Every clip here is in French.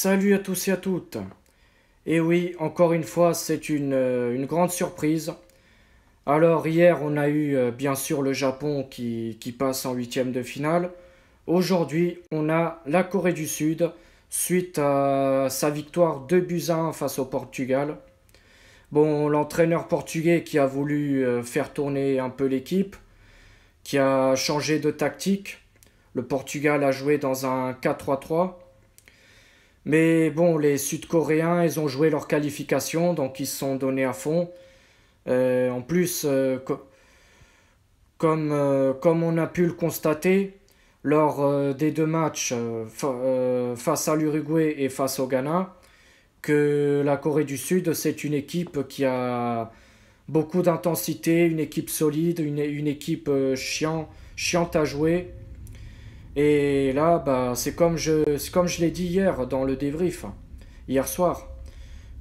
Salut à tous et à toutes. Et oui, encore une fois, c'est une grande surprise. Alors hier, on a eu bien sûr le Japon qui passe en huitième de finale. Aujourd'hui, on a la Corée du Sud suite à sa victoire 2 buts à 1 face au Portugal. Bon, l'entraîneur portugais qui a voulu faire tourner un peu l'équipe, qui a changé de tactique. Le Portugal a joué dans un 4-3-3. Mais bon, les Sud-Coréens, ils ont joué leur qualification, donc ils se sont donnés à fond. En plus, comme on a pu le constater, lors des deux matchs face à l'Uruguay et face au Ghana, que la Corée du Sud, c'est une équipe qui a beaucoup d'intensité, une équipe solide, une équipe chiante à jouer. Et là, bah, c'est comme je l'ai dit hier dans le débrief, hier soir,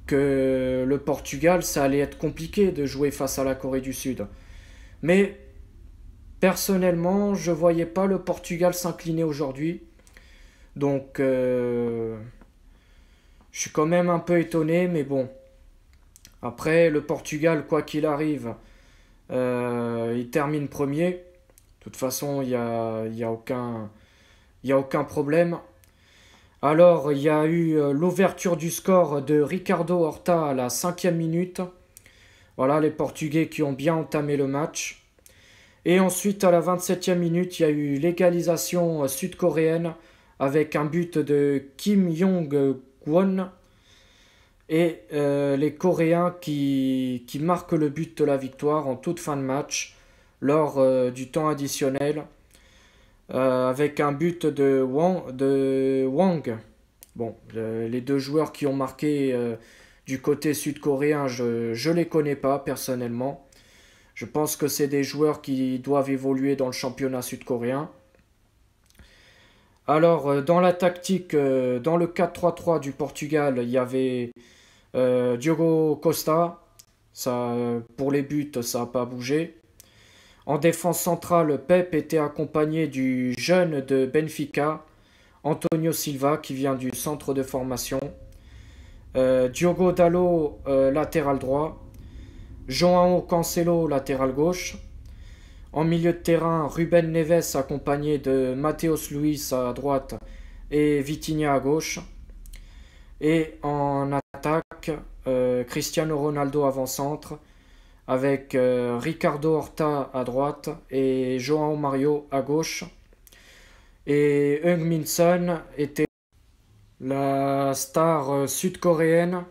que le Portugal, ça allait être compliqué de jouer face à la Corée du Sud. Mais personnellement, je voyais pas le Portugal s'incliner aujourd'hui. Donc, je suis quand même un peu étonné, mais bon. Après, le Portugal, quoi qu'il arrive, il termine premier. De toute façon, il y a aucun problème. Alors, il y a eu l'ouverture du score de Ricardo Horta à la cinquième minute. Voilà, les Portugais qui ont bien entamé le match. Et ensuite, à la 27e minute, il y a eu l'égalisation sud-coréenne avec un but de Kim Jong-kwon. Et les Coréens qui marquent le but de la victoire en toute fin de match lors du temps additionnel avec un but de Wang. Bon, les deux joueurs qui ont marqué du côté sud-coréen, je les connais pas personnellement. Je pense que c'est des joueurs qui doivent évoluer dans le championnat sud-coréen. Alors, dans la tactique, dans le 4-3-3 du Portugal, il y avait Diogo Costa. Ça, pour les buts, ça n'a pas bougé. En défense centrale, Pep était accompagné du jeune de Benfica, Antonio Silva, qui vient du centre de formation. Diogo Dalot, latéral droit. João Cancelo, latéral gauche. En milieu de terrain, Ruben Neves accompagné de Mateus Luiz à droite et Vitinha à gauche. Et en attaque, Cristiano Ronaldo avant-centre avec Ricardo Horta à droite et João Mario à gauche. Et Heung-min Son était la star sud-coréenne.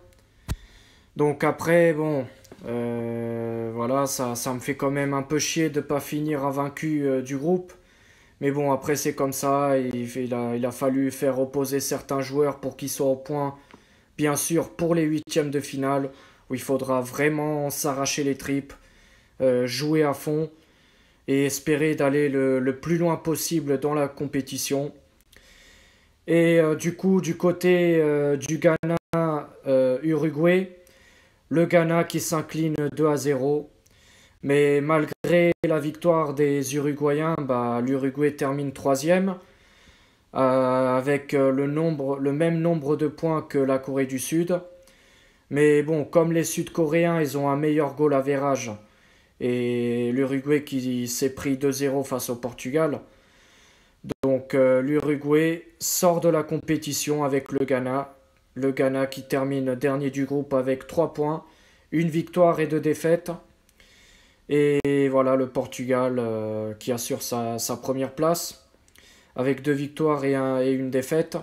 Donc après, bon, voilà, ça me fait quand même un peu chier de ne pas finir invaincu du groupe. Mais bon, après c'est comme ça, il a fallu faire opposer certains joueurs pour qu'ils soient au point, bien sûr, pour les huitièmes de finale, où il faudra vraiment s'arracher les tripes, jouer à fond et espérer d'aller le plus loin possible dans la compétition. Et du coup, du côté du Ghana, Uruguay, le Ghana qui s'incline 2-0. Mais malgré la victoire des Uruguayens, bah, l'Uruguay termine troisième avec le même nombre de points que la Corée du Sud. Mais bon, comme les Sud-Coréens, ils ont un meilleur goal average et l'Uruguay qui s'est pris 2-0 face au Portugal. Donc l'Uruguay sort de la compétition avec le Ghana. Le Ghana qui termine dernier du groupe avec 3 points, une victoire et 2 défaites. Et voilà le Portugal qui assure sa première place avec 2 victoires et une défaite.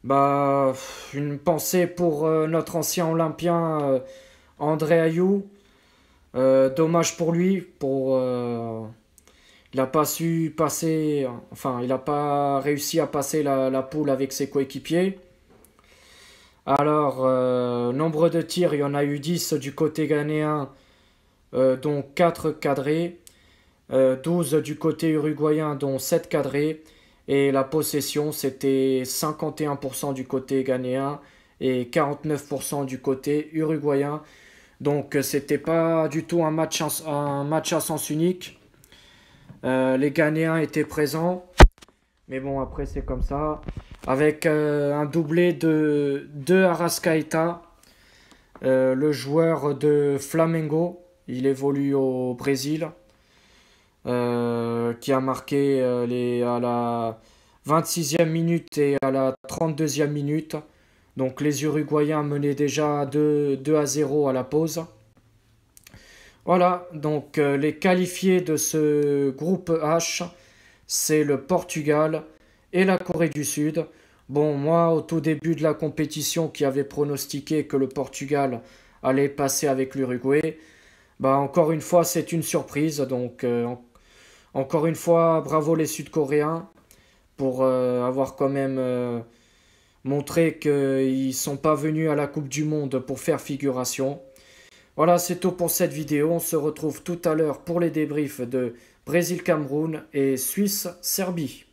Bah, une pensée pour notre ancien Olympien André Ayou. Dommage pour lui, il n'a pas su passer, enfin, il n'a pas réussi à passer la poule avec ses coéquipiers. Alors, nombre de tirs, il y en a eu 10 du côté ghanéen, dont 4 cadrés, 12 du côté uruguayen, dont 7 cadrés, et la possession, c'était 51% du côté ghanéen et 49% du côté uruguayen. Donc, c'était pas du tout un match à sens unique. Les Ghanéens étaient présents. Mais bon, après, c'est comme ça. Avec un doublé de Arrascaeta, le joueur de Flamengo. Il évolue au Brésil. Qui a marqué à la 26e minute et à la 32e minute. Donc les Uruguayens menaient déjà 2-0 à la pause. Voilà, donc les qualifiés de ce groupe H, c'est le Portugal et la Corée du Sud. Bon, moi, au tout début de la compétition, qui avait pronostiqué que le Portugal allait passer avec l'Uruguay, bah encore une fois, c'est une surprise. Donc, encore une fois, bravo les Sud-Coréens pour avoir quand même montré qu'ils ne sont pas venus à la Coupe du Monde pour faire figuration. Voilà, c'est tout pour cette vidéo. On se retrouve tout à l'heure pour les débriefs de Brésil-Cameroun et Suisse-Serbie.